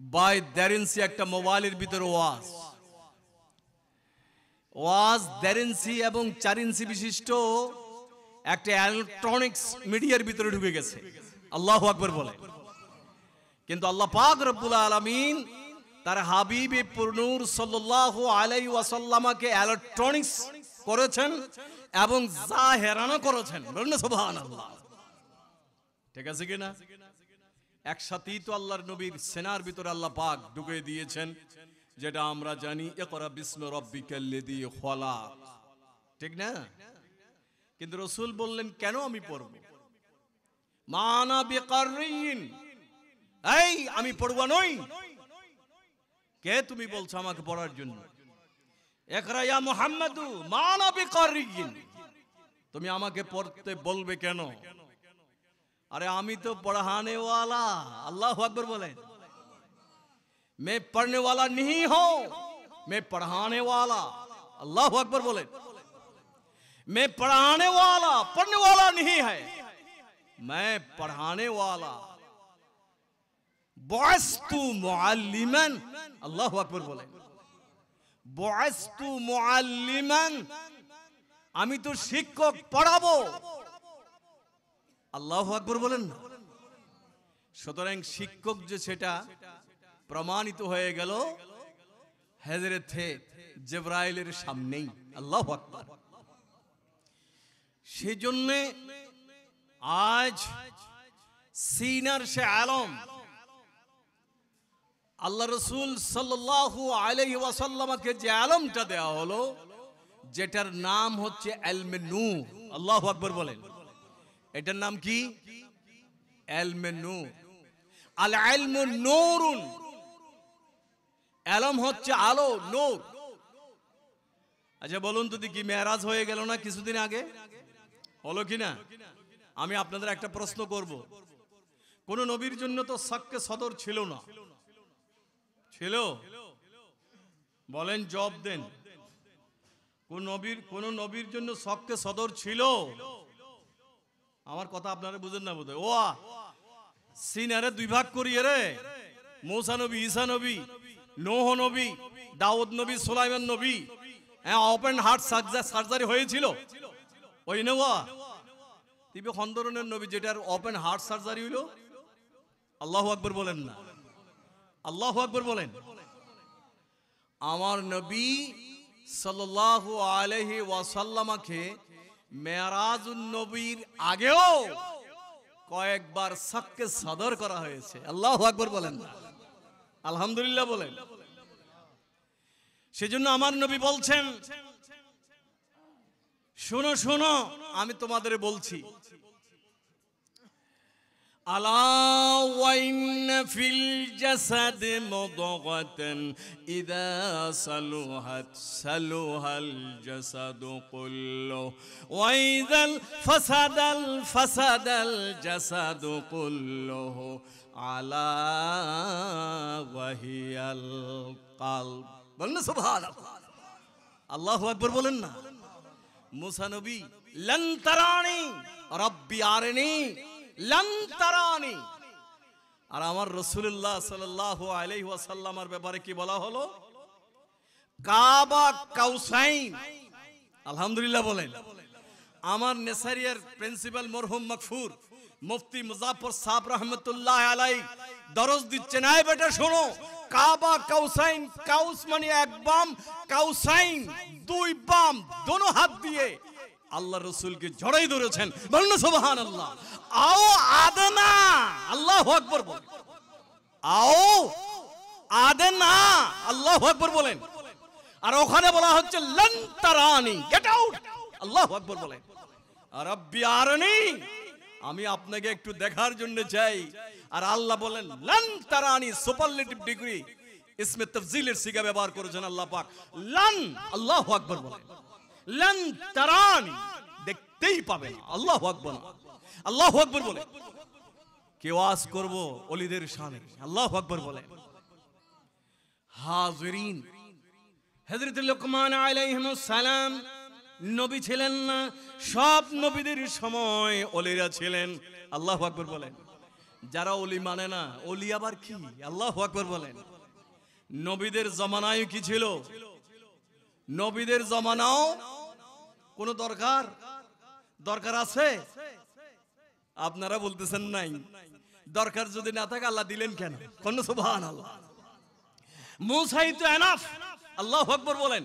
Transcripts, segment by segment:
By 1.5 ইঞ্চি একটা মোবাইলের ভিতরে ওয়াজ 1.5 ইঞ্চি এবং 4 ইঞ্চি বিশিষ্ট একটা ইলেকট্রনিক্স মিডিয়ার ভিতরে ঢুকে গেছে। আল্লাহু আকবার বলে। কিন্তু আল্লাহ পাক রব্বুল আলামিন তার হাবিবে পুরনূর সাল্লাল্লাহু আলাইহি ওয়াসাল্লামকে ইলেকট্রনিক্স করেছেন এবং জাহেরানা করেছেন। বলুন সুবহানাল্লাহ। ঠিক আছে কি না? একসাথেই তো আল্লাহর নবীর সেনার ভিতরে আল্লাহ পাক ঢুকে দিয়েছেন, যেটা আমরা জানি ইকরা বিসমি রাব্বিকাল্লাযী খলাক। ঠিক না? কিন্তু রাসূল বললেন কেন আমি পড়ব? মানা বিকাররিন, এই আমি পড়বা নই। কে তুমি বলছো আমাকে পড়ার জন্য? ইকরা ইয়া মুহাম্মাদু মানা বিকাররিন, তুমি আমাকে পড়তে বলবে কেন? अरे आमी तो पढ़ाने वाला, अल्लाह अकबर बोले, मैं पढ़ने वाला नहीं हूं, मैं पढ़ाने वाला। अल्लाह अकबर बोले, मैं पढ़ाने वाला, पढ़ने वाला नहीं है, मैं पढ़ाने वाला। बुअस्तु मुअल्लिमन, अल्लाह अकबर बोले, बुअस्तु मुअल्लिमन, आमी तो शिक्षक पढ़ाबो। আল্লাহু আকবার বলেন না। সুতরাং শিক্ষক যে সেটা প্রমাণিত হয়ে গেল হযরত জিবরাইলের সামনেই। আল্লাহু আকবার। সেজন্য আজ সিনার সে আলম আল্লাহ রাসূল সাল্লাল্লাহু আলাইহি ওয়াসাল্লামকে যে আলমটা দেয়া হলো, যেটার নাম হচ্ছে ইলমে নূর। আল্লাহু আকবার বলেন। এটার নাম কি? ইলমে নূর। আল ইলমু নূরুন, ইলম হচ্ছে আলো, নূর। আচ্ছা বলুন তো দেখি, মেরাজ হয়ে গেল না কিছুদিন আগে? হলো কি না? আমি আপনাদের একটা প্রশ্ন করব। কোন নবীর জন্য তো সাক্কে সদর ছিল না? ছিল? বলেন, জবাব দেন। কোন নবীর জন্য সাক্কে সদর ছিল? আমার কথা আপনারা বুঝেন না বোধহয়। ও সিনারে দুই ভাগ করিয়ে রে, মূসা নবী, ঈসা নবী, নূহ নবী, দাউদ নবী, সুলাইমান নবী, ওপেন হার্ট সার্জারি হয়েছিল ওই নেওয়া তিবে খন্দরনের নবী, যেটার ওপেন হার্ট সার্জারি হইল। আল্লাহু আকবার বলেন না। আল্লাহু আকবার বলেন। আমার নবী সাল্লাল্লাহু আলাইহি ওয়াসাল্লামকে মেরাজুন নবীর আগেও কয়েকবার সাক্কে সদর করা হয়েছে। আল্লাহু আকবার বলেন না। আলহামদুলিল্লাহ বলেন। সেজন্য আমার নবী বলছেন, শোনো শোনো, আমি তোমাদের বলছি, আলা ওয়া ইন্না ফিল জাসাদ মুদগাতান ইযা সালুহাত সালুহাল জাসাদু কুল্লু ওয়া ইযাল ফাসাদাল জাসাদু কুল্লুহু আলা ওয়া হিয়াল কলব। বলেন সুবহানাল্লাহ। আল্লাহু আকবার বলেন না। মুসা নবী লান তারানি রাব্বি আরনি লান তারানি, আর আমার রাসূলুল্লাহ সাল্লাল্লাহু আলাইহি ওয়াসাল্লামের ব্যাপারে কি বলা হলো? কাবা কাউসাইন। আলহামদুলিল্লাহ বলেন। আমার নেসারিয়ার প্রিন্সিপাল মরহুম মাগফুর মুফতি মুজাফফর সাহেব রহমাতুল্লাহ আলাইহি দরজ দিচ্ছেন, আয় বেটা শোনো, কাবা কাউসাইন, কাউস মানে এক বাম, কাউসাইন দুই বাম, দোনো হাত দিয়ে আল্লাহ রসুলকে জড়াই ধরেছেন। বলুন সুবহানাল্লাহ। আও আদনা, আল্লাহু আকবার বলেন। আও আদনা, আল্লাহু আকবার বলেন। আর ওখানে বলা হচ্ছে লান তারানি, গেট আউট, আল্লাহু আকবার বলেন। রাব্বি আরনি, আমি আপনাকে একটু দেখার জন্য চাই। আর আল্লাহ বলেন লান তারানি, সুপারলেটিভ ডিগ্রি, ইসমে তাফজিলের সিগা ব্যবহার করেছেন আল্লাহ পাক। লান, আল্লাহু আকবার বলেন। লান তারানি, দেখতেই পাবে না। আল্লাহু আকবার, আল্লাহু আকবার বলে। কে ওয়াজ করব ওলিদের শানে? আল্লাহু আকবার বলে। হাজিরিন, হযরত লুকমান আলাইহিস সালাম নবী ছিলেন না, সব নবীদের সময় ওলিরা ছিলেন। আল্লাহু আকবার বলেন। যারা ওলি মানে না, ওলি আবার কি? আল্লাহু আকবার বলেন। নবীদের জমানায় কি ছিল? নবীদের জমানাও কোন দরকার আছে? আপনারা বলতেছেন নাই। দরকার যদি না থাকে আল্লাহ দিলেন কেন? কোন সুবহানাল্লাহ। মুসাই তো এনাফ। আল্লাহু আকবার বলেন।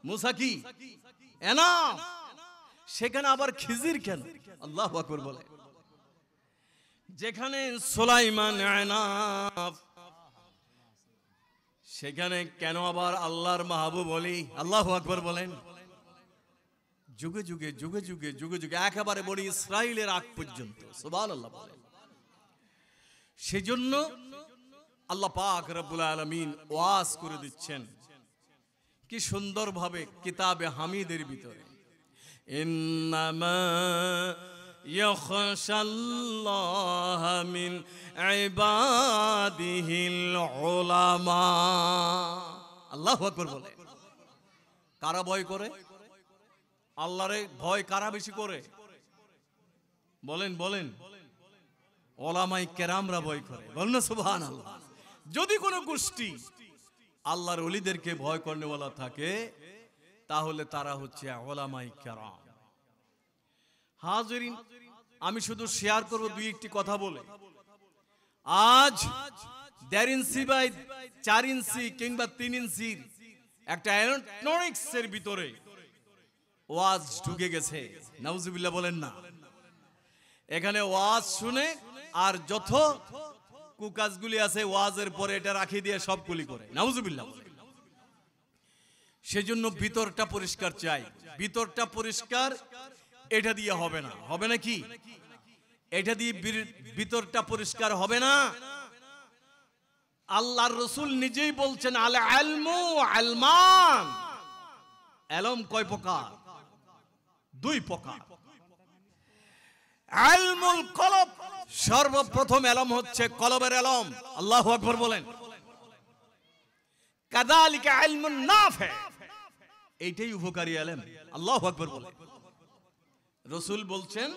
মুসা কি এনাফ? সেখানে আবার খিজির কেন? আল্লাহু আকবার বলেন। যেখানে সুলাইমান এনাফ, সেখানে কেন আবার আল্লাহর মাহবুব বলি? আল্লাহু আকবার বলেন। যুগে যুগে যুগে যুগে যুগে যুগে একেবারে বলি ইসরাইলের আগ পর্যন্ত সুবহানাল্লাহ বলেন। সেজন্য আল্লাহ পাক রব্বুল আলামিন ওয়াজ করে দিচ্ছেন কি সুন্দরভাবে কিতাবে হামিদের ভিতরে, ইন্নামা ইয়াখশাল্লাহ মিন ইবাদিহিল উলামা। আল্লাহু আকবার বলেন। কারা ভয় করে? আল্লাহরে ভয় কারা বেশি করে? বলেন বলেন। ওলামায়ে কেরামরা ভয় করে। বলেন সুবহানাল্লাহ। যদি কোনো গোষ্ঠী আল্লাহর ওলিদেরকে ভয় করনেওয়ালা থাকে তাহলে তারা হচ্ছে ওলামায়ে কেরাম। হাজিরিন, আমি শুধু শেয়ার করব দুই একটি কথা বলে। আজ 1.5 ইঞ্চি বাই 4 ইঞ্চি কিংবা 3 ইঞ্চির একটা ইলেকট্রনিক্সের ভিতরে ওয়াজ ঢুকে গেছে। নাউজুবিল্লাহ বলেন না। এখানে ওয়াজ শুনে আর যত কুকাজগুলি আছে ওয়াজের পরে এটা রাখি দিয়ে সবগুলি করে। নাউজুবিল্লাহ। সেজন্য ভিতরটা পরিষ্কার চাই। ভিতরটা পরিষ্কার এটা দিয়ে হবে না। হবে না কি? এটা দিয়ে ভিতরটা পরিষ্কার হবে না। আল্লাহর রাসূল নিজেই বলছেন আল ইলমু ইলমান। ইলম কয় প্রকার? 2 প্রকার। ইলমুল কলব, সর্বপ্রথম ইলম হচ্ছে কলবের ইলম। আল্লাহু আকবার বলেন। কাযালিকা ইলমুন নাফি, এইটাই উপকারী ইলম। আল্লাহু আকবার বলেন। রাসূল বলছেন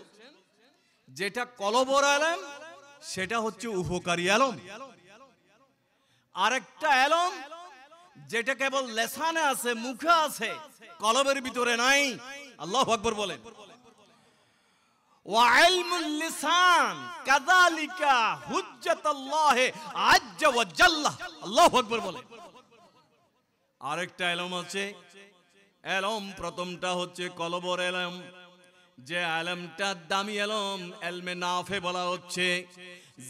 যেটা কলবের ইলম সেটা হচ্ছে উপকারী ইলম। আরেকটা ইলম যেটা কেবল লেসানে আছে, মুখে আছে, কলবের ভিতরে নাই। আল্লাহু আকবার বলেন। ওয়া ইলমুল লিসান কাযালিকা হুজ্জাতুল্লাহ আজ্জা ওয়া জাল্লা। আল্লাহু আকবার বলেন। আরেকটা ইলম আছে। ইলম প্রথমটা হচ্ছে কলবের ইলম, যে ইলমটা দামি ইলম, ইলমে নাফে বলা হচ্ছে,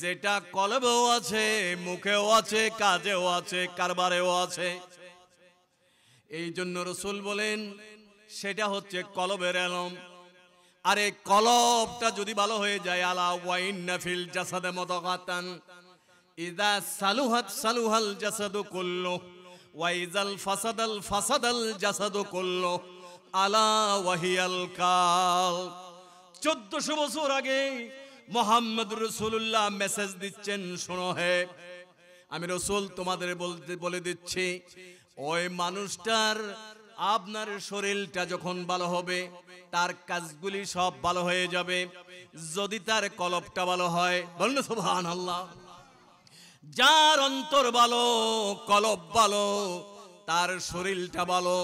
যেটা কলবেও আছে, মুখেও আছে, কাজেও আছে, কারবারেও আছে। এই জন্য রাসূল বলেন সেটা হচ্ছে কলবের ইলম। আরে কলবটা যদি ভালো হয়ে যায়, আলা ওয়া ইন্না ফিল জাসাদে মুদাগাতান ইযা সালুহাত সালুহাল জাসাদু কুল্লু ওয়া ইযাল ফাসাদাল জাসাদু কুল্লু আলা ওয়াহিয়াল কাল। 1400 বছর আগে মুহাম্মদ রাসূলুল্লাহ মেসেজ দিচ্ছেন, শোনো হে আমি রাসূল তোমাদের বলে দিচ্ছি, ওই মানুষটার আপনার শরীরটা যখন ভালো হবে তার কাজগুলি সব ভালো হয়ে যাবে যদি তার কলবটা ভালো হয়। বলুন সুবহানাল্লাহ। যার অন্তর ভালো, কলব ভালো, তার শরীরটা ভালো।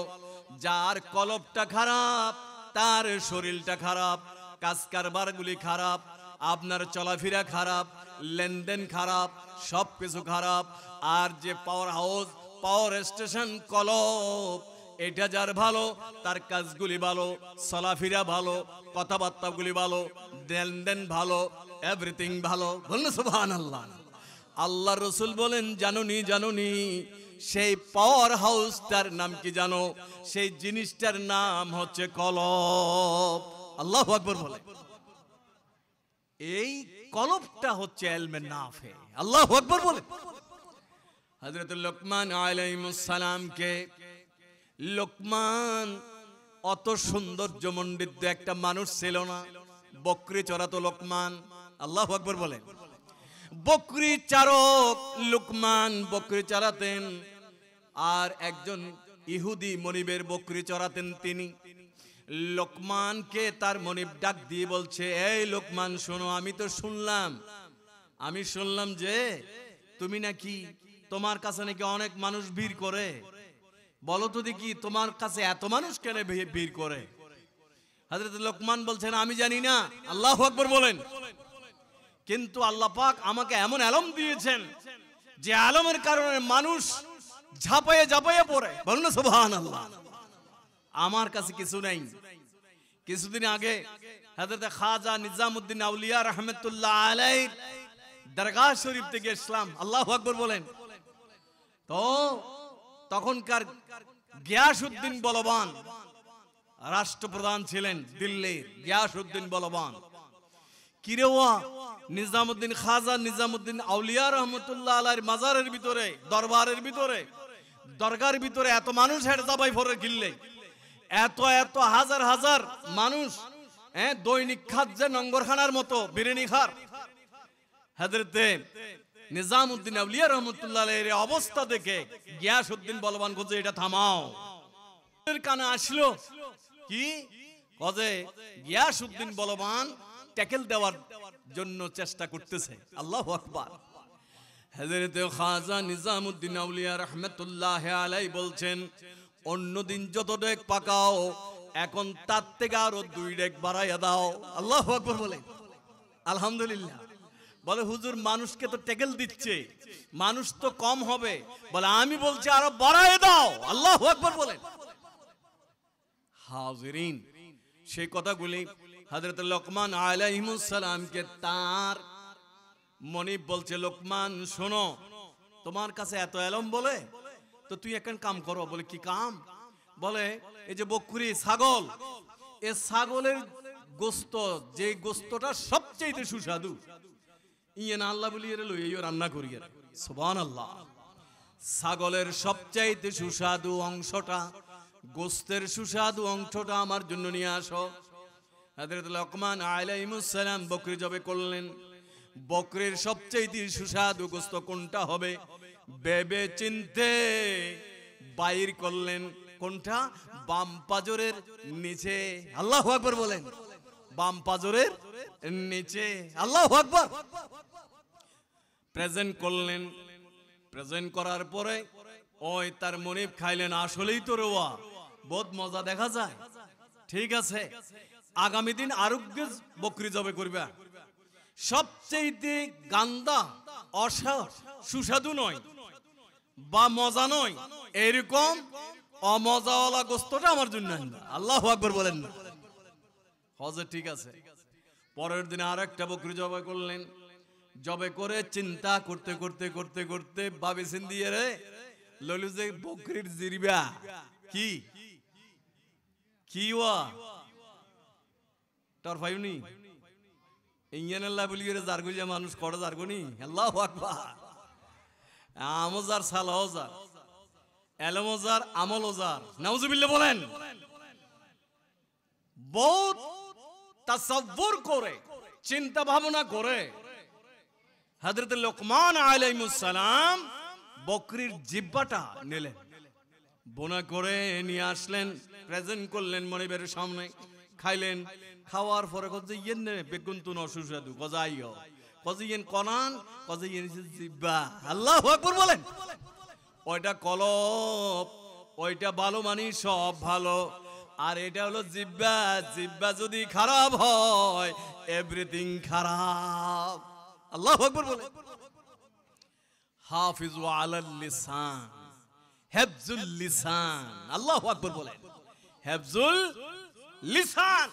যার কলবটা খারাপ তার শরীরটা খারাপ, কাজ কারবারগুলি খারাপ, আপনার চলাফেরা খারাপ, লেনদেন খারাপ, সব কিছু খারাপ। আর যে পাওয়ার হাউস, পাওয়ার স্টেশন কলব, এটা যার ভালো তার কাজগুলি ভালো, চলাফেরা ভালো, কথাবার্তাগুলি ভালো, লেনদেন ভালো, এভরিথিং ভালো। বলুন সুবহানাল্লাহ। আল্লাহ রাসূল বলেন জানুনি সেই পাওয়ার হাউসটার নাম কি জানো? সেই জিনিসটার নাম হচ্ছে কলব। আল্লাহু আকবার বলেন। এই কলবটা হচ্ছে ইলমে নাফে। আল্লাহু আকবার বলেন। হযরত লোকমান আলাইহিস সালামকে, লোকমান অত সৌন্দর্যমণ্ডিত একটা মানুষ ছিল না। বকরি চড়াতো লোকমান। আল্লাহু আকবার বলেন। বকরি চারক লোকমান বকরি চড়াতেন। আর একজন ইহুদি মনিবের বকরি চড়াতেন তিনি। লোকমানকে তার মনিব ডাক দিয়ে বলছে, এই লোকমান শোনো, আমি তো শুনলাম আমি শুনলাম যে তুমি নাকি তোমার কাছে নাকি অনেক মানুষ ভিড় করে, বলো তো দেখি তোমার কাছে এত মানুষ কেন ভিড় করে? হযরত লোকমান বলছেন আমি জানি না, আল্লাহু আকবার বলেন। কিন্তু আল্লাহ পাক আমাকে এমন আলম দিয়েছেন যে আলমের কারণে মানুষ ঝাঁপায়ে ঝাঁপায়ে পড়ে, বলুন না সুবহানাল্লাহ। আমার কাছে কিছু নাই। কিছুদিন আগে হযরত খাজা নিজামউদ্দিন আউলিয়া রাহমাতুল্লাহ আলাইহি দরগাহ শরীফ থেকে ইসলাম, আল্লাহু আকবার বলেন। তো তখনকার গিয়াসউদ্দিন বলবান রাষ্ট্রপ্রধান ছিলেন দিল্লির, গিয়াসউদ্দিন বলবান। কিরেওয়া নিজামউদ্দিন খাজা নিজামউদ্দিন আউলিয়া রহমতুল্লাহ আলাইহির মাজারের ভিতরে, দরবারের ভিতরে, দরগার ভিতরে এত মানুষ হেড দাবাই ভরে গিললে, এত এত হাজার হাজার মানুষ, দৈনিক খাদ্যে নঙ্গরখানার মতো বিরিয়ানি খার। হযরতে নিজামউদ্দিন আউলিয়া রহমতুল্লাহ আলাইহির অবস্থা দেখে গিয়াসউদ্দিন বলবান কজে এটা থামাও। এর কানে আসলো কি কজে গিয়াসউদ্দিন বলবান ট্যাকেল দেওয়ার জন্য চেষ্টা করতেছে, আল্লাহু আকবার। হযরত খাজা নিজামউদ্দিন আউলিয়া রাহমাতুল্লাহ আলাইহি বলছেন অন্যদিন যত ডেক পাকাও এখন তার থেকে আরো 2 ডেক বাড়াইয়া দাও, আল্লাহু আকবার বলে। আলহামদুলিল্লাহ। বলে হুজুর মানুষকে তো ট্যাকেল দিচ্ছে, মানুষ তো কম হবে, বলে আমি বলছি আরো বাড়াইয়া দাও, আল্লাহু আকবার বলেন। হাজিরিন, সেই কথাগুলি হযরত লোকমান আলাইহিস সালামকে তার মনিব বলছে, লোকমান শোনো, তোমার কাছে এত এলম বলে তো তুই এখন কাম করো। বলে কি কাম? বলে এই যে বকরি ছাগল, এই ছাগলের গোস্ত, যে গোস্তটা সবচেয়ে সুস্বাদু, ইয়ে না আল্লাহ বলি এর লইও রান্না করি, সুবহানাল্লাহ। ছাগলের সবচাইতে সুস্বাদু অংশটা, গোস্তের সুস্বাদু অংশটা আমার জন্য নিয়ে আসো। হযরত লোকমান আলাইহিস সালাম বকরি জবে করলেন। বকরির সবচাইতে সুস্বাদু গোস্ত কোনটা হবে ভেবে চিনতে বাইর করলেন। কোনটা? বাম পাজরের নিচে, আল্লাহু আকবার বলেন। বাম পাজরের নিচে, আল্লাহু আকবার। প্রেজেন্ট করলেন। প্রেজেন্ট করার পরে ওই তার মনিব খাইলেন। আসলেই তো রোয়া বহুত মজা দেখা যায়। ঠিক আছে, আগামী দিন আরোগ্য বকরি জবে করবা। সবচেয়ে গান্দা সুস্বাদু নয় বা মজা নয়, এরকম অমজাওয়ালা গোস্তটা আমার জন্য আনবা, আল্লাহু আকবার বলেন না। হযরত ঠিক আছে। পরের দিন আর একটা বকরি জবে করলেন। জবে করে চিন্তা করতে করতে করতে করতে ভাবিছেন দিয়ে রে লইল যে বকরির জিরবা কি কি ওয়া তোর ভাইনি ইঞ্জান আল্লাহ বলি রে জারগুজা মানুষ করে জারগুনি, আল্লাহু আকবার। আমজার সালাহজার এলমজার আমলজার নাউজুবিল্লাহ বলেন। বহুত তাসাব্বুর করে চিন্তা ভাবনা করে হযরত লোকমান আলাইহিস সালাম বকরির জিহ্বাটা নিলেন, বোনা করে নিয়ে আসলেন, প্রেজেন্ট করলেন মনিবের সামনে। খাইলেন। খাওয়ার পরে কজে ইয়েন নে বেগুন তুন অসুস্বাদু গজাইও কজে ইয়েন কনান কজে ইয়েন জিহ্বা, আল্লাহু আকবার বলেন। ওইটা কলব, ওইটা ভালো মানি সব ভালো, আর এটা হলো জিহ্বা। জিহ্বা যদি খারাপ হয় এভরিথিং খারাপ, আল্লাহু আকবার বলেন। হাফিজু আলাল লিসান হিফজুল লিসান, আল্লাহু আকবার বলেন। হিফজুল লিসান,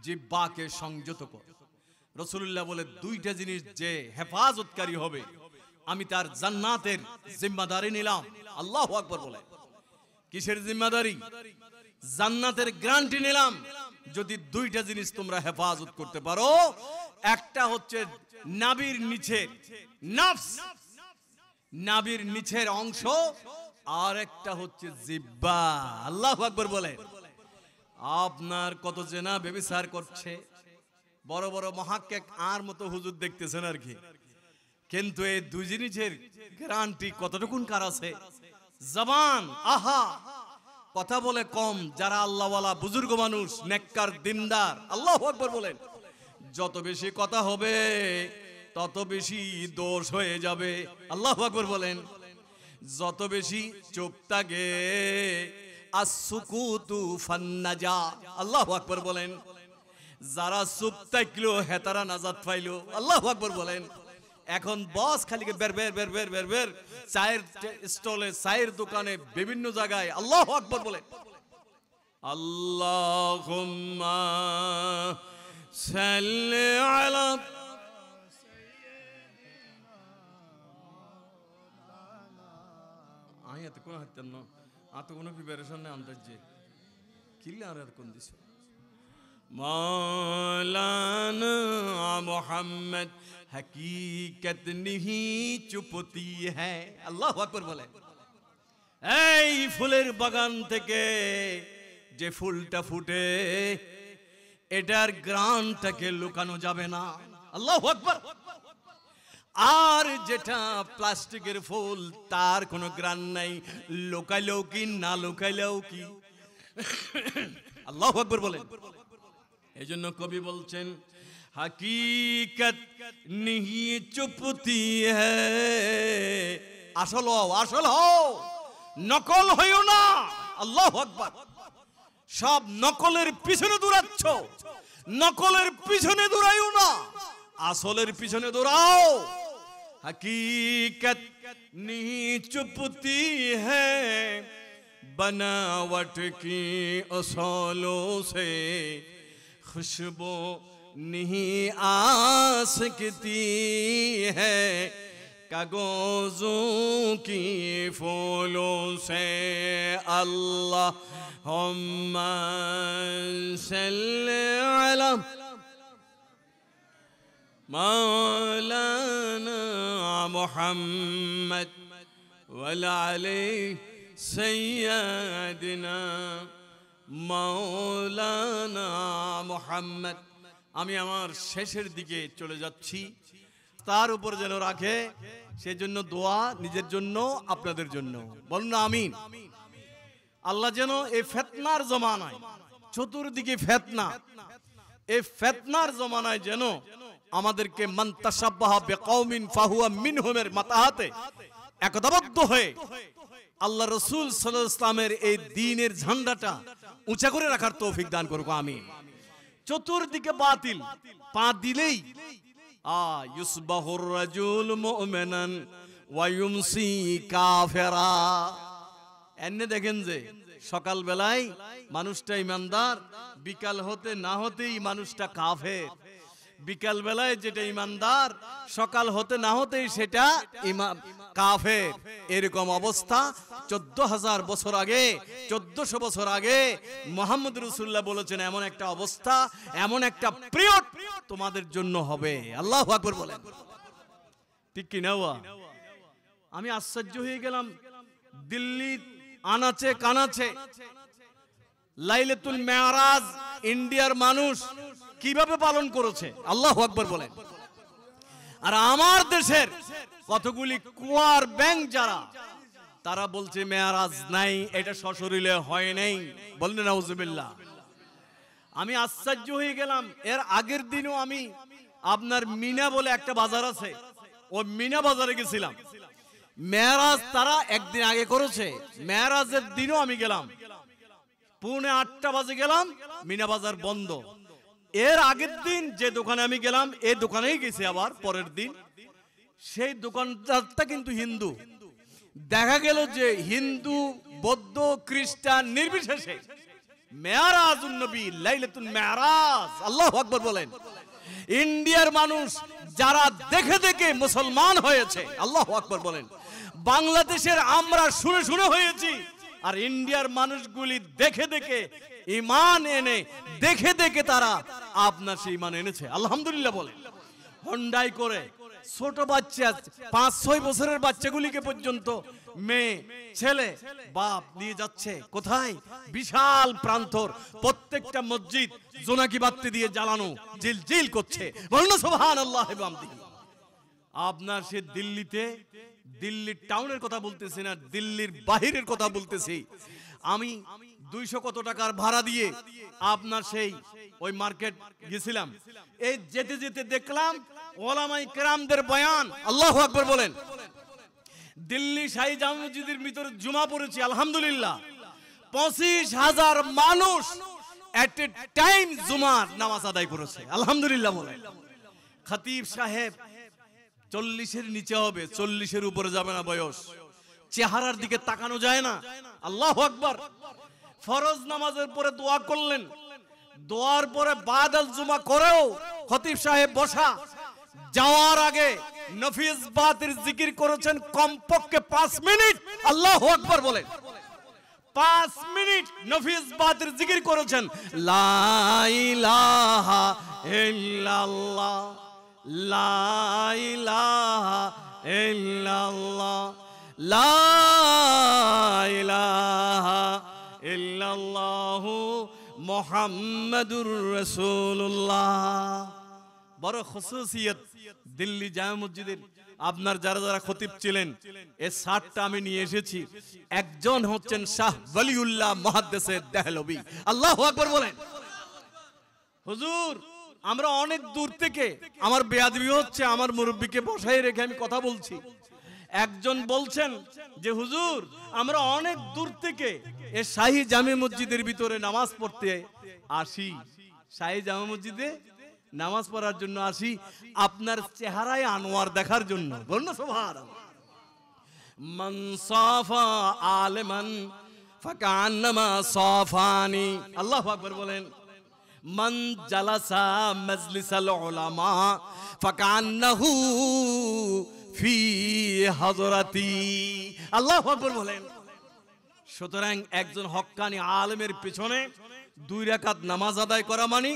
জিহ্বাকে সংযত কর। রাসূলুল্লাহ বলে দুইটা জিনিস যে হেফাজতকারী হবে আমি তার জান্নাতের জিম্মাদারি নিলাম, আল্লাহু আকবার বলেন। কিসের জিম্মাদারি? জান্নাতের গ্যারান্টি নিলাম যদি দুইটা জিনিস তোমরা হেফাজত করতে পারো। একটা হচ্ছে নাভির নিচে নফস, নাভির নিচের অংশ, আর একটা হচ্ছে জিহ্বা, আল্লাহু আকবার বলেন। আপনার কত জেনা ব্যভিচার করছে, বড় বড় মুহাক্কিক আর মতো হুজুর দেখতেছেন আর কি, কিন্তু এই দুই জিনিসের গ্যারান্টি কতটুকুন কার আছে? জবান, আহা কথা বলে কম যারা আল্লাহওয়ালা বুজুর্গ মানুষ, নেককার দিনদার, আল্লাহু আকবার বলেন। যত বেশি কথা হবে তত বেশি দোষ হয়ে যাবে। আল্লাহু আকবার বলেন। যত বেশি চুপ থাকে, আসসুকুতু ফান্নাজা। আল্লাহু আকবার বলেন। যারা চুপ থাকলো হেতারা নাজাত পাইলো। আল্লাহু আকবার বলেন। এখন বস খালি বের বের বের বের বের বের, চায়ের স্টলে, চায়ের দোকানে, বিভিন্ন জায়গায় আল্লাহু আকবার বলেন। আল্লাহুম্মা সাল্লি আলা আয়াতে কোন হাতেন না আতো কোন প্রিপারেশন নেই আন্দাজে কিল্লা আর কোন দিছ मौलाना मोहम्मद हकीकत नहीं चुपती है। আল্লাহু আকবার বলে। এই ফুলের বাগান থেকে যে ফুলটা ফুটে এটার গ্রানটাকে লুকানো যাবে না। আল্লাহু আকবার। আর যেটা প্লাস্টিকের ফুল তার কোনো গ্রান নাই, লুকাইলেও কি না লুকাইলেও কি। আল্লাহু আকবার বলেন। এই জন্য কবি বলছেন হकीकत नहीं चुपती है। আসল হও, আসল হও, নকল হইও না। আল্লাহু আকবার। সব নকলের পিছনে দৌড়াচ্ছ, নকলের পিছনে দৌড়াইও না, আসলের পিছনে দৌড়াও। हकीकत नहीं चुपती है, बनावट की असूलों से खुशबू नहीं आ सकती है, कागजों की फूलों से। अल्लाहुम्मा सल्ली अला मौलाना मुहम्मद वला अलैहि सय्यदना मौलाना मुहम्मद। আমি আমার শেষের দিকে চলে যাচ্ছি, তার উপর যেন রাখে সেজন্য দোয়া, নিজের জন্য আপনাদের জন্য বলুন না আমিন। আল্লাহ যেন এই ফিতনার জমানায়, চতুর্দিকে ফিতনা, এই ফিতনার জমানায় যেন আমাদেরকে মান তাশাব্বাহা বিকওমিন ফাহুয়া মিনহুমের মাতাহাতে একতাবদ্ধ হয়ে আল্লাহ রাসূল সাল্লাল্লাহু আলাইহি ওয়াসাল্লামের এই দ্বীনের ঝান্ডাটা উঁচা করে রাখার তৌফিক দান করুক আমিন। চতুর্দিকে বাতিল পা দিলেই ইউসবাহুর রাজুল মুমিনান ওয়া ইউমসি কাফিরা। এনে দেখেন যে সকাল বেলায় মানুষটা ইমানদার, বিকাল হতে না হতেই মানুষটা কাফের। বিকাল বেলায় যেটা ইমানদার, সকাল হতে না হতেই সেটা কাফের। এরকম অবস্থা 14,000 বছর আগে, 1400 বছর আগে মুহাম্মদ রাসূলুল্লাহ বলেছেন এমন একটা অবস্থা, এমন একটা পিরিয়ড তোমাদের জন্য হবে। আল্লাহু আকবার বলেন। ঠিক কি না? আমি আশ্চর্য হয়ে গেলাম, দিল্লি আনাচে কানাচে লাইলাতুল মেরাজ ইন্ডিয়ার মানুষ কিভাবে পালন করেছে। আল্লাহু আকবার বলেন। আর আমার দেশের কতগুলি কুয়ার ব্যাংক যারা, তারা বলছে মেরাজ নাই, এটা সশরীরে হয় নাই। বলেন নাউজুবিল্লাহ। আমি আশ্চর্য হয়ে গেলাম। এর আগের দিনও আমি আপনার মিনা বলে একটা বাজার আছে, ওই মিনা বাজারে গেছিলাম। মেরাজ তারা একদিন আগে করেছে, মেরাজের দিনও আমি গেলাম, পৌনে 8টা বাজে গেলাম, মিনা বাজার বন্ধ। এর আগের দিন যে দোকানে আমি গেলাম, এই দোকানেই গেছি আবার পরের দিন, সেই দোকানদারটা কিন্তু হিন্দু। দেখা গেল যে হিন্দু, বৌদ্ধ, খ্রিস্টান নির্বিশেষে মেরাজুন নবী, লাইলাতুল মেরাজ, আল্লাহু আকবার বলেন। ইন্ডিয়ার মানুষ যারা দেখে দেখে মুসলমান হয়েছে, আল্লাহু আকবার বলেন। বাংলাদেশের আমরা শুনে শুনে হয়েছি, আর ইন্ডিয়ার মানুষগুলি দেখে দেখে ঈমান এনে, দেখে দেখে তারা আপনার সেই ঈমান এনেছে। আলহামদুলিল্লাহ বলেন। হন্ডাই করে ছোট বাচ্চা, 5-6 বছরের বাচ্চাগুলিকে পর্যন্ত মেয়ে ছেলে বাপ নিয়ে যাচ্ছে কোথায়? বিশাল প্রান্তর, প্রত্যেকটা মসজিদ জোনাকি বাতি দিয়ে জ্বালানো, জিলজিল করছে। বলুন সুবহানাল্লাহ ওয়া বিহামদিহি। আপনার সে দিল্লিতে, দিল্লির টাউনের কথা বলতেছি না, দিল্লির বাহিরের কথা বলতেছি। আমি 200 কত টাকার ভাড়া দিয়ে আপনার সেই ওই মার্কেট গেছিলাম। এই যেতে যেতে দেখলাম ওলামাই কেরামদের বয়ান, আল্লাহু আকবার বলেন। দিল্লি শাহী জামে মসজিদের ভিতরে জুমা পড়েছি, আলহামদুলিল্লাহ 25,000 মানুষ এট এ টাইম জুমার নামাজ আদায় করেছে, আলহামদুলিল্লাহ বলেন। খতিব সাহেব 40-এর নিচে হবে, 40-এর উপরে যাবে না বয়স। চেহারার দিকে তাকানো যায় না, আল্লাহু আকবার। ফরজ নামাজের পরে দোয়া করলেন, দোয়ার পরে বাদাল জুমা করেও খতিব সাহেব বসা। যাওয়ার আগে নফিস বাতের জিকির করেছেন কমপক্ষে 5 মিনিট, আল্লাহু আকবার বলেন। 5 মিনিট নফিস বাতের জিকির করেছেন, লা ইলাহা ইল্লাল্লাহ, লা ইলাহা ইল্লাল্লাহ, লা ইলাহা ইল্লাল্লাহু মুহাম্মাদুর রাসূলুল্লাহ। বড় খুশুসিয়ত দিল্লি জামে মসজিদের আপনার যারা যারা খতিব ছিলেন, এই 60টা আমি নিয়ে এসেছি। একজন হচ্ছেন শাহ ওয়ালিউল্লাহ মুহাদ্দিসে দেহলভী, আল্লাহু আকবার বলেন। হুজুর আমরা অনেক দূর থেকে, আমার বেয়াদবি হচ্ছে, আমার মুরব্বিকে বসায় রেখে আমি কথা বলছি। একজন বলছেন যে হুজুর আমরা অনেক দূর থেকে এই শাহী জামে মসজিদের ভিতরে নামাজ পড়তে আসি, শাহী জামে মসজিদে নামাজ পড়ার জন্য আসি আপনার চেহারায় আনোয়ার দেখার জন্য। বলুন না সুবহানাল্লাহ। মান সাফা আলিমান ফাকান্নামা সাফানি, আল্লাহু আকবার বলেন। মান জালাসা মাজলিসাল উলামা ফাকান্নাহু ফি হযরাতি, আল্লাহু আকবার বলেন। সুতরাং একজন হক্কানি আলেমের পিছনে 2 রাকাত নামাজ আদায় করা মানে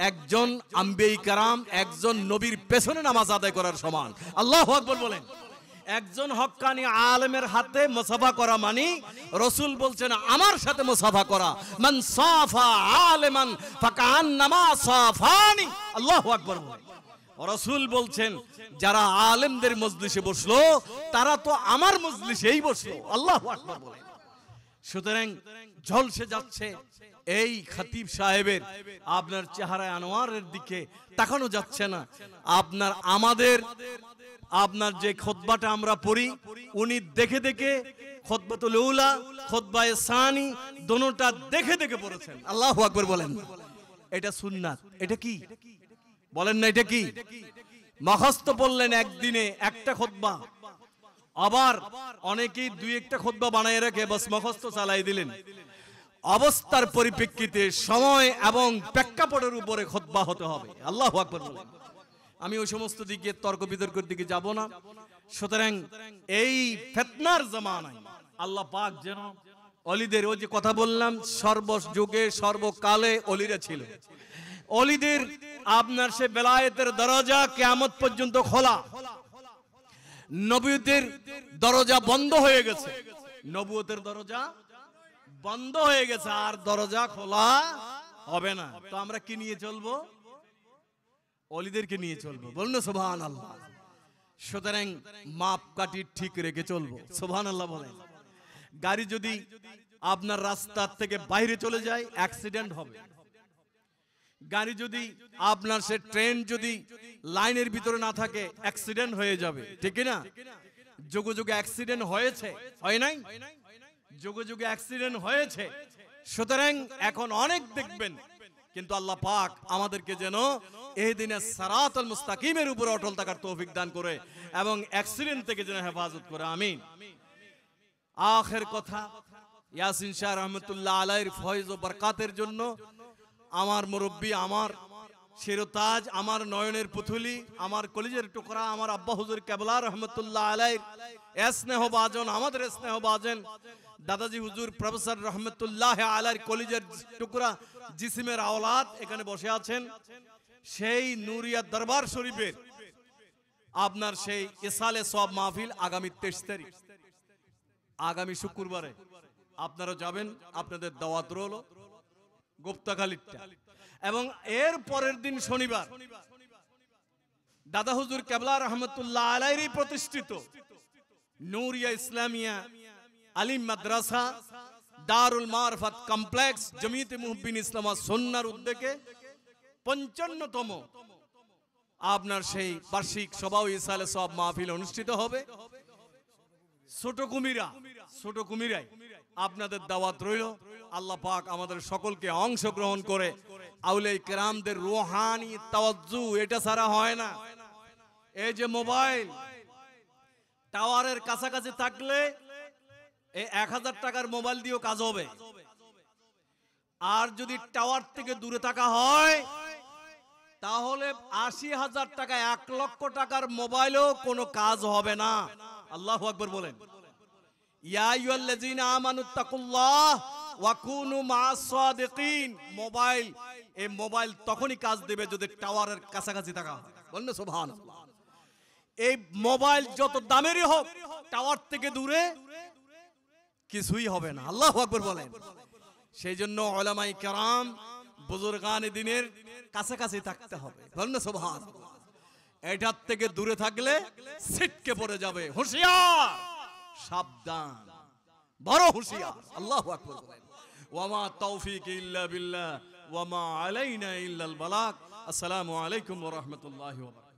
একজন আম্বিয়ায়ে কেরাম, একজন নবীর পেছনে নামাজ আদায় করার সমান, আল্লাহু আকবার বলেন। একজন হক্কানি আলেমের হাতে মুসাফা করা মানে রাসূল বলছেন আমার সাথে মুসাফা করা। মান সাফা আলিমান ফাকান্নামা সাফানি, আল্লাহু আকবার বলেন। রাসূল বলছেন যারা আলেমদের মজলিসে বসলো তারা তো আমার মজলিসেই বসলো, আল্লাহু আকবার বলেন। সুতরাং ঝলসে যাচ্ছে এই খতিব সাহেবের আপনার চেহারায় আনোয়ারের দিকে তাকানো যাচ্ছে না। আপনার আমাদের আপনার যে খুতবাটা আমরা পড়ি উনি দেখে দেখে খুতবাতুল উলা খুতবায়ে সানি দোনোটা দেখে দেখে পড়েছেন, আল্লাহু আকবার বলেন। এটা সুন্নাত, এটা কি বলেন না, এটা কি মুখস্থ পড়লেন একদিনে একটা খুতবা, আবার অনেকেই 2-1টা খুতবা বানায় রেখে বাস মুখস্থ চালাই দিলেন। অবস্থার পরিপ্রেক্ষিতে সময় এবং প্রেক্ষাপটের উপরে খুতবা হতে হবে, আল্লাহু আকবার বলেন। আমি ওই সমস্ত দিকে তর্ক বিতর্কের দিকে যাব না। সুতরাং এই ফিতনার জামানায় আল্লাহ পাক যেন অলিদের, ওই যে কথা বললাম সর্বযুগে সর্বকালে অলিরা ছিল, অলিদের আপনার সে বেলায়েতের দরজা কিয়ামত পর্যন্ত খোলা। নবুয়তের দরজা বন্ধ হয়ে গেছে, নবুয়তের দরজা বন্ধ হয়ে গেছে, আর দরজা খোলা হবে না। তো আমরা কি নিয়ে চলবো? অলিদেরকে নিয়ে চলবো, বলুন সুবহানাল্লাহ। সুতরাং মাপকাঠি ঠিক রেখে চলবো, সুবহানাল্লাহ বলেন। গাড়ি যদি আপনার রাস্তার থেকে বাইরে চলে যায় অ্যাক্সিডেন্ট হবে। গাড়ি যদি আপনার সে ট্রেন যদি লাইনের ভিতরে না থাকে অ্যাক্সিডেন্ট হয়ে যাবে, ঠিক না? যুগে যুগে অ্যাক্সিডেন্ট হয়েছে, হয় নাই? যুগে যুগে অ্যাক্সিডেন্ট হয়েছে। সুতরাং এখন অনেক দেখবেন, কিন্তু আল্লাহ পাক আমাদেরকে যেন এই দিনে সিরাতাল মুস্তাকিমের উপরে অটল থাকার তৌফিক দান করে এবং অ্যাক্সিডেন্ট থেকে যেন হেফাজত করে, আমিন। আখের কথা, ইয়াসিন শাহ রহমতুল্লাহ আলাইহির ফয়জ ও বরকাতের জন্য আমার মুরব্বী, আমার শিরতাজ, আমার নয়নের পুতুলি, আমার কলিজের টুকরা, আমার আব্বা হুজুর কেবলা রহমতুল্লাহ আলাইহির স্নেহভাজন, আমাদের স্নেহভাজন দাদাজি হুজুর প্রফেসর রহমতুল্লাহ আলাইহির কলিজের টুকরা জিসিমের আওলাদ এখানে বসে আছেন। সেই নুরিয়া দরবার শরীফের আপনার সেই ইসালে সওয়াব মাহফিল আগামী 23 তারিখ, আগামী শুক্রবারে আপনারা যাবেন, আপনাদের দাওয়াত রইল গুপ্তাখালীটা। এবং এর পরের দিন শনিবার দাদা হুজুর কেবলা রহমতুল্লাহ আলাইহি প্রতিষ্ঠিত নূরিয়া ইসলামিয়া আলিম মাদ্রাসা দারুল মারফাত কমপ্লেক্স জমিয়তে মুহিব্বিন ইসলাম ওয়াস সুন্নাহর উদ্যোগে 55তম আপনার সেই বার্ষিক সভা ও ইসালে সব মাহফিল অনুষ্ঠিত হবে। ছোট কুমিরাই আপনাদের দাওয়াত রইল। আল্লাহ পাক আমাদের সকলকে অংশগ্রহণ করে আউলিয়া কেরামদের রুহানি তাওয়াজ্জু এটা ছাড়া হয় না। এই যে মোবাইল টাওয়ারের কাছাকাছি থাকলে এই 1000 টাকার মোবাইল দিয়েও কাজ হবে, আর যদি টাওয়ার থেকে দূরে থাকা হয় তাহলে 80,000 টাকা 1 লক্ষ টাকার মোবাইলও কোনো কাজ হবে না। আল্লাহু আকবার বলেন। ইয়া আইয়ুহাল্লাযীনা আমানুত্তাকুল্লাহ ওয়া কুনু মা'আস সাদিকিন। মোবাইল তখনই কাজ দেবে যদি টাওয়ারের কাছাকাছি থাকা হয়। বলেন না সুবহানাল্লাহ। এই মোবাইল যত দামেরই হোক টাওয়ার থেকে দূরে কিছুই হবে না। আল্লাহু আকবার বলেন। সেই জন্য উলামায়ে কেরাম বুজুরগানে দ্বীনের কাছাকাছি থাকতে হবে। বলেন না সুবহানাল্লাহ। এটার থেকে দূরে থাকলে ছিটকে পড়ে যাবে। হুঁশিয়ার, সাবধান, বড় হুঁশিয়ার। আল্লাহু আকবার বলেন। ওয়া মা তাওফীক ইল্লা বিল্লাহ ওয়া মা আলাইনা ইল্লাল বালাগ। আসসালামু আলাইকুম ওয়া রাহমাতুল্লাহি ওয়া বারাকাতুহু।